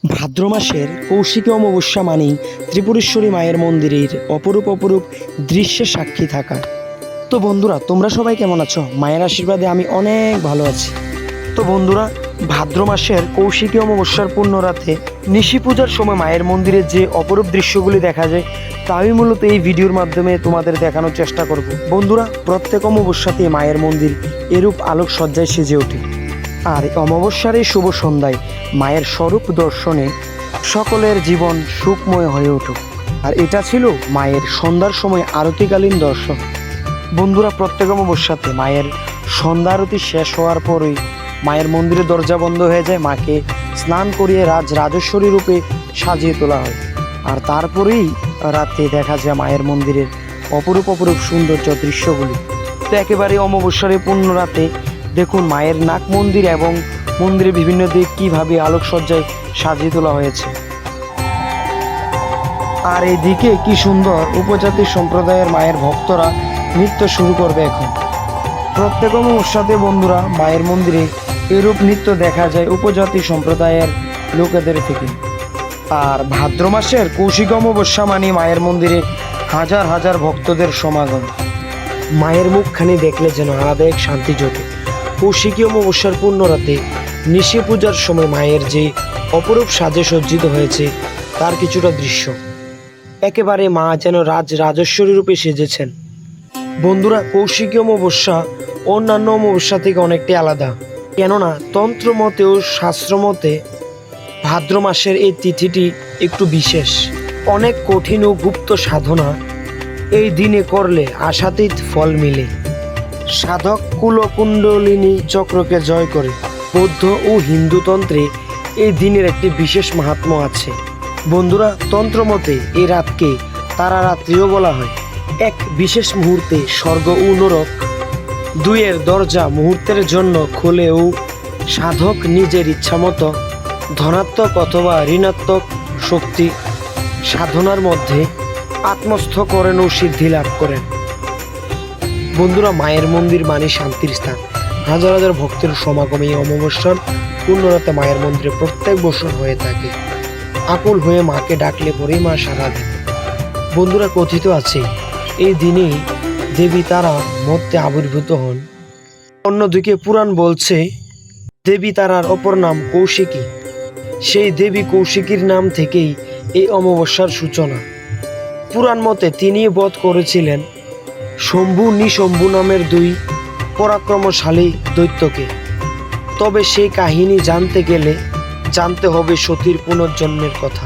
ভাদ্র মাসের কৌশিকী অমাবস্যা মানেই ত্রিপুরেশ্বরী মায়ের মন্দিরের অপরূপ অপরূপ দৃশ্যের সাক্ষী থাকা। তো বন্ধুরা, তোমরা সবাই কেমন আছো? মায়ের আশীর্বাদে আমি অনেক ভালো আছি। তো বন্ধুরা, ভাদ্র মাসের কৌশিকী অমাবস্যার পূর্ণ রাতে নিশি পূজার সময় মায়ের মন্দিরে যে অপরূপ দৃশ্যগুলি দেখা যায় তা আমি মূলত এই ভিডিওর মাধ্যমে তোমাদের দেখানোর চেষ্টা করব। বন্ধুরা, প্রত্যেক অমাবস্যাতে মায়ের মন্দির এরূপ আলোক সজ্জায় সেজে ওঠে। আর অমাবস্যার এই শুভ সন্ধ্যায় মায়ের স্বরূপ দর্শনে সকলের জীবন সুখময় হয়ে উঠুক। আর এটা ছিল মায়ের সন্ধ্যার সময় আরতিকালীন দর্শন। বন্ধুরা, প্রত্যেক অমাবস্যাতে মায়ের সন্ধ্যা আরতি শেষ হওয়ার পরই মায়ের মন্দিরের দরজা বন্ধ হয়ে যায়। মাকে স্নান করিয়ে রাজেশ্বরী রূপে সাজিয়ে তোলা হয়। আর তারপরেই রাতে দেখা যায় মায়ের মন্দিরের অপরূপ অপরূপ সৌন্দর্য দৃশ্যগুলি। তো একেবারে অমাবস্যার পূর্ণ রাতে দেখুন মায়ের নাক মন্দির এবং মন্দিরের বিভিন্ন দিক কীভাবে আলোকসজ্জায় সাজিয়ে তোলা হয়েছে। আর এইদিকে কি সুন্দর উপজাতি সম্প্রদায়ের মায়ের ভক্তরা নৃত্য শুরু করবে এখন। প্রত্যেক অমাবস্যাতে বন্ধুরা মায়ের মন্দিরে এরূপ নৃত্য দেখা যায় উপজাতি সম্প্রদায়ের লোকেদের থেকে। আর ভাদ্র মাসের কৌশিকী অমাবস্যা মানে মায়ের মন্দিরে হাজার হাজার ভক্তদের সমাগম। মায়ের মুখখানি দেখলে যেন আলাদা এক শান্তি জোটে। কৌশিকী অমাবস্যার পূর্ণ রাতে নিশি পূজার সময় মায়ের যে অপরূপ সাজে সজ্জিত হয়েছে তার কিছুটা দৃশ্য। একেবারে মা যেন রাজেশ্বরী রূপে সেজেছেন। বন্ধুরা, কৌশিকী অমাবস্যা অন্যান্য অমাবস্যা থেকে অনেকটাই আলাদা, কেননা তন্ত্র মতে ও শাস্ত্র মতে ভাদ্র মাসের এই তিথিটি একটু বিশেষ। অনেক কঠিন ও গুপ্ত সাধনা এই দিনে করলে আশাতীত ফল মিলে। সাধক কুলকুণ্ডলিনী চক্রকে জয় করে। বৌদ্ধ ও হিন্দু তন্ত্রে এই দিনের একটি বিশেষ মাহাত্ম্য আছে। বন্ধুরা, তন্ত্র মতে এই রাতকে তারা রাত্রিও বলা হয়। এক বিশেষ মুহূর্তে স্বর্গ ও নরক দুইয়ের দরজা মুহূর্তের জন্য খোলে ও সাধক নিজের ইচ্ছামতো ধনাত্মক অথবা ঋণাত্মক শক্তি সাধনার মধ্যে আত্মস্থ করেন ও সিদ্ধি লাভ করেন। বন্ধুরা, মায়ের মন্দির মানে শান্তির স্থান। হাজার হাজার ভক্তের সমাগম এই অমাবস্যার পূর্ণরাতে মায়ের মন্দিরে প্রত্যেক বছর হয়ে থাকে। আকুল হয়ে মাকে ডাকলে পরেই মা সাড়া দেন। বন্ধুরা, কথিত আছে এই দিনেই দেবী তারা মধ্যে আবির্ভূত হন। অন্যদিকে পুরাণ বলছে দেবী তারার অপর নাম কৌশিকী। সেই দেবী কৌশিকীর নাম থেকেই এই অমাবস্যার সূচনা। পুরাণ মতে তিনি বধ করেছিলেন শম্ভু নিশম্ভু নামের দুই পরাক্রমশালী দৈত্যকে। তবে সেই কাহিনী জানতে গেলে জানতে হবে সতীর পুনর্জন্মের কথা।